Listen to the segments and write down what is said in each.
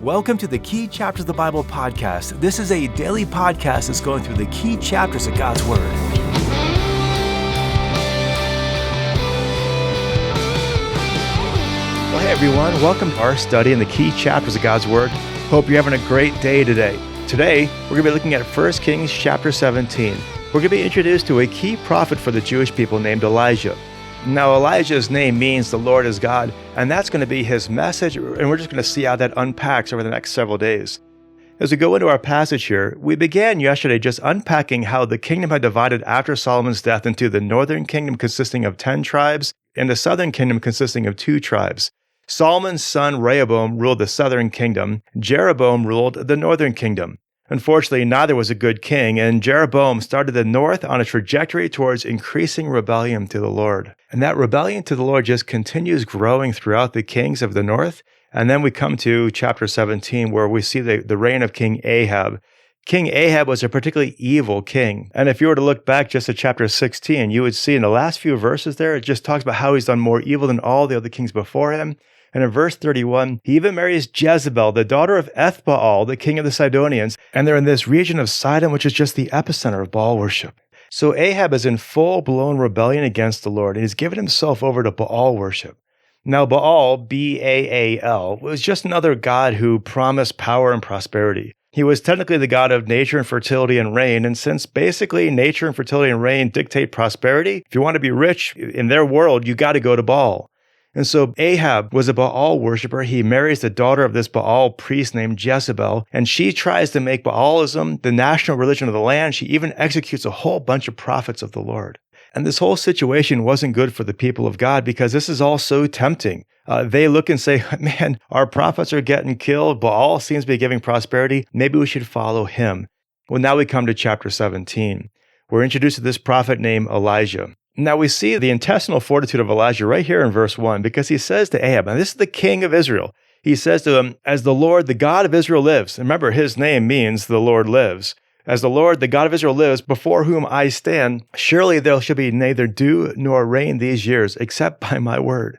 Welcome to the Key Chapters of the Bible podcast. This is a daily podcast that's going through the key chapters of God's Word. Well, hey everyone, welcome to our study in the key chapters of God's Word. Hope you're having a great day today. Today, we're going to be looking at 1 Kings chapter 17. We're going to be introduced to a key prophet for the Jewish people named Elijah. Now, Elijah's name means the Lord is God, and that's going to be his message, and we're just going to see how that unpacks over the next several days. As we go into our passage here, we began yesterday just unpacking how the kingdom had divided after Solomon's death into the northern kingdom consisting of 10 tribes and the southern kingdom consisting of 2 tribes. Solomon's son Rehoboam ruled the southern kingdom, Jeroboam ruled the northern kingdom. Unfortunately, neither was a good king, and Jeroboam started the north on a trajectory towards increasing rebellion to the Lord. And that rebellion to the Lord just continues growing throughout the kings of the north. And then we come to chapter 17, where we see the reign of King Ahab. King Ahab was a particularly evil king. And if you were to look back just at chapter 16, you would see in the last few verses there, it just talks about how he's done more evil than all the other kings before him. And in verse 31, he even marries Jezebel, the daughter of Baal, the king of the Sidonians, and they're in this region of Sidon, which is just the epicenter of Baal worship. So Ahab is in full-blown rebellion against the Lord, and he's given himself over to Baal worship. Now Baal, B-A-A-L, was just another god who promised power and prosperity. He was technically the god of nature and fertility and rain, and since basically nature and fertility and rain dictate prosperity, if you want to be rich in their world, you got to go to Baal. And so Ahab was a Baal worshiper. He marries the daughter of this Baal priest named Jezebel, and she tries to make Baalism the national religion of the land. She even executes a whole bunch of prophets of the Lord. And this whole situation wasn't good for the people of God because this is all so tempting. They look and say, man, our prophets are getting killed. Baal seems to be giving prosperity. Maybe we should follow him. Well, now we come to chapter 17. We're introduced to this prophet named Elijah. Now we see the intestinal fortitude of Elijah right here in verse 1, because he says to Ahab, and this is the king of Israel, he says to him, as the Lord, the God of Israel lives. And remember, his name means the Lord lives. As the Lord, the God of Israel lives, before whom I stand, surely there shall be neither dew nor rain these years, except by my word.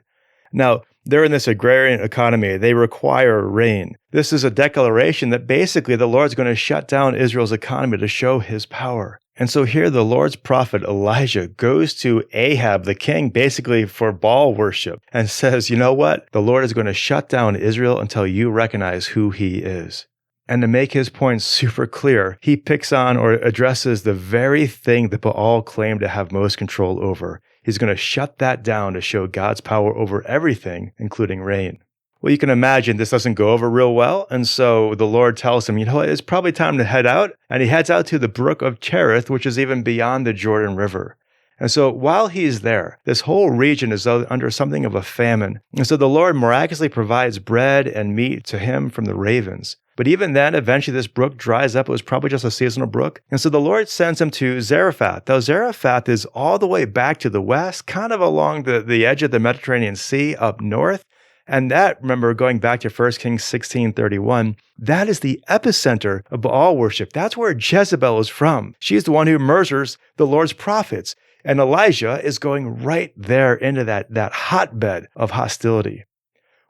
Now, they're in this agrarian economy. They require rain. This is a declaration that basically the Lord's going to shut down Israel's economy to show his power. And so here the Lord's prophet Elijah goes to Ahab, the king, basically for Baal worship, and says, you know what? The Lord is going to shut down Israel until you recognize who he is. And to make his point super clear, he picks on or addresses the very thing that Baal claimed to have most control over. He's going to shut that down to show God's power over everything, including rain. Well, you can imagine this doesn't go over real well, and so the Lord tells him, you know what, it's probably time to head out, and he heads out to the brook of Cherith, which is even beyond the Jordan River. And so while he's there, this whole region is under something of a famine, and so the Lord miraculously provides bread and meat to him from the ravens. But even then, eventually this brook dries up. It was probably just a seasonal brook. And so the Lord sends him to Zarephath. Now, Zarephath is all the way back to the west, kind of along the edge of the Mediterranean Sea up north. And that, remember, going back to 1 Kings 16:31, that is the epicenter of Baal worship. That's where Jezebel is from. She's the one who murders the Lord's prophets. And Elijah is going right there into that hotbed of hostility.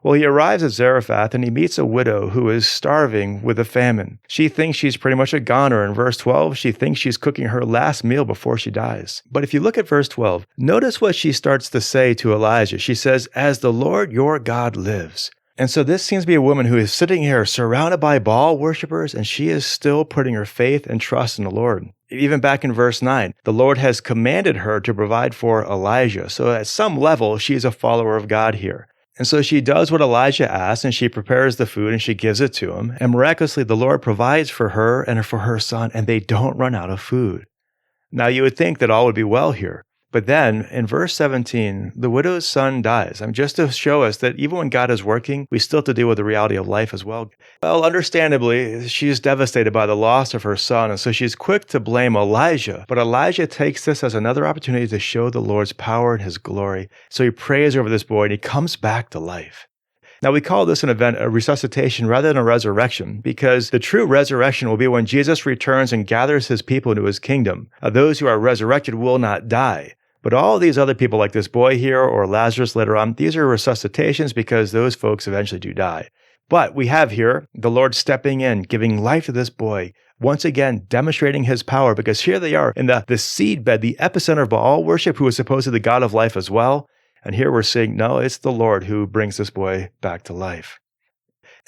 Well, he arrives at Zarephath and he meets a widow who is starving with a famine. She thinks she's pretty much a goner. In verse 12, she thinks she's cooking her last meal before she dies. But if you look at verse 12, notice what she starts to say to Elijah. She says, as the Lord your God lives. And so this seems to be a woman who is sitting here surrounded by Baal worshipers, and she is still putting her faith and trust in the Lord. Even back in verse 9, the Lord has commanded her to provide for Elijah. So at some level, she's a follower of God here. And so she does what Elijah asks, and she prepares the food and she gives it to him. And miraculously, the Lord provides for her and for her son, and they don't run out of food. Now, you would think that all would be well here. But then, in verse 17, the widow's son dies. Just to show us that even when God is working, we still have to deal with the reality of life as well. Well, understandably, she's devastated by the loss of her son, and so she's quick to blame Elijah. But Elijah takes this as another opportunity to show the Lord's power and his glory. So he prays over this boy, and he comes back to life. Now, we call this an event a resuscitation rather than a resurrection, because the true resurrection will be when Jesus returns and gathers his people into his kingdom. Those who are resurrected will not die. But all these other people, like this boy here or Lazarus later on, these are resuscitations because those folks eventually do die. But we have here the Lord stepping in, giving life to this boy, once again demonstrating his power, because here they are in the seedbed, the epicenter of Baal worship, who was supposedly the God of life as well. And here we're seeing, no, it's the Lord who brings this boy back to life.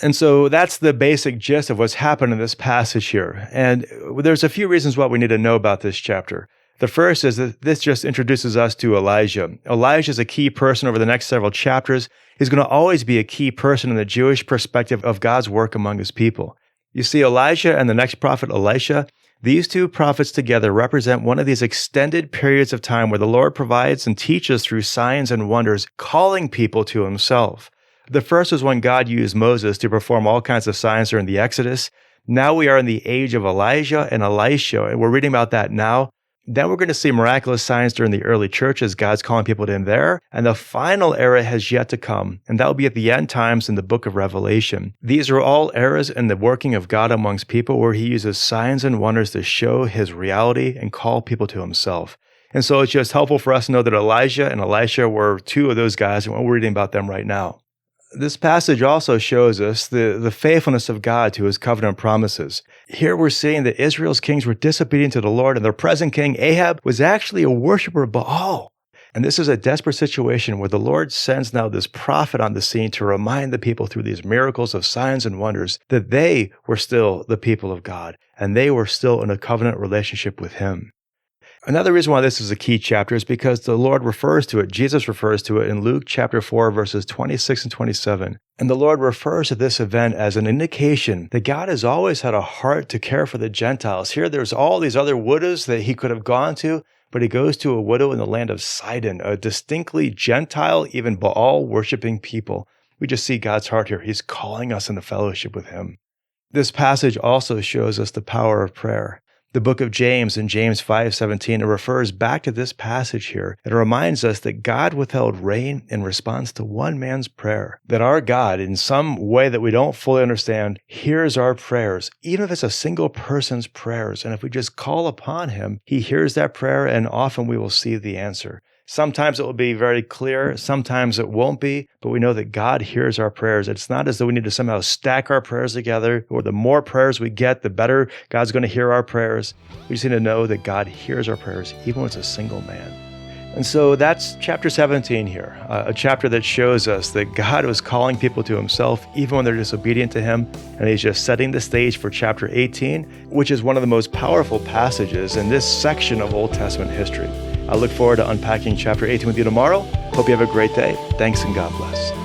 And so that's the basic gist of what's happened in this passage here. And there's a few reasons why we need to know about this chapter. The first is that this just introduces us to Elijah. Elijah is a key person over the next several chapters. He's going to always be a key person in the Jewish perspective of God's work among his people. You see, Elijah and the next prophet, Elisha, these two prophets together represent one of these extended periods of time where the Lord provides and teaches through signs and wonders, calling people to himself. The first was when God used Moses to perform all kinds of signs during the Exodus. Now we are in the age of Elijah and Elisha, and we're reading about that now. Then we're going to see miraculous signs during the early church as God's calling people to him there. And the final era has yet to come, and that will be at the end times in the book of Revelation. These are all eras in the working of God amongst people where he uses signs and wonders to show his reality and call people to himself. And so it's just helpful for us to know that Elijah and Elisha were two of those guys, and we're reading about them right now. This passage also shows us the faithfulness of God to his covenant promises. Here we're seeing that Israel's kings were disobedient to the Lord, and their present king, Ahab, was actually a worshiper of Baal. And this is a desperate situation where the Lord sends now this prophet on the scene to remind the people through these miracles of signs and wonders that they were still the people of God, and they were still in a covenant relationship with him. Another reason why this is a key chapter is because the Lord refers to it, Jesus refers to it in Luke chapter 4, verses 26 and 27. And the Lord refers to this event as an indication that God has always had a heart to care for the Gentiles. Here there's all these other widows that he could have gone to, but he goes to a widow in the land of Sidon, a distinctly Gentile, even Baal-worshiping people. We just see God's heart here. He's calling us into fellowship with him. This passage also shows us the power of prayer. The book of James in James 5:17, it refers back to this passage here. It reminds us that God withheld rain in response to one man's prayer. That our God, in some way that we don't fully understand, hears our prayers, even if it's a single person's prayers. And if we just call upon him, he hears that prayer, and often we will see the answer. Sometimes it will be very clear, sometimes it won't be, but we know that God hears our prayers. It's not as though we need to somehow stack our prayers together, or the more prayers we get, the better God's going to hear our prayers. We just need to know that God hears our prayers, even when it's a single man. And so that's chapter 17 here, a chapter that shows us that God was calling people to himself, even when they're disobedient to him, and he's just setting the stage for chapter 18, which is one of the most powerful passages in this section of Old Testament history. I look forward to unpacking chapter 18 with you tomorrow. Hope you have a great day. Thanks and God bless.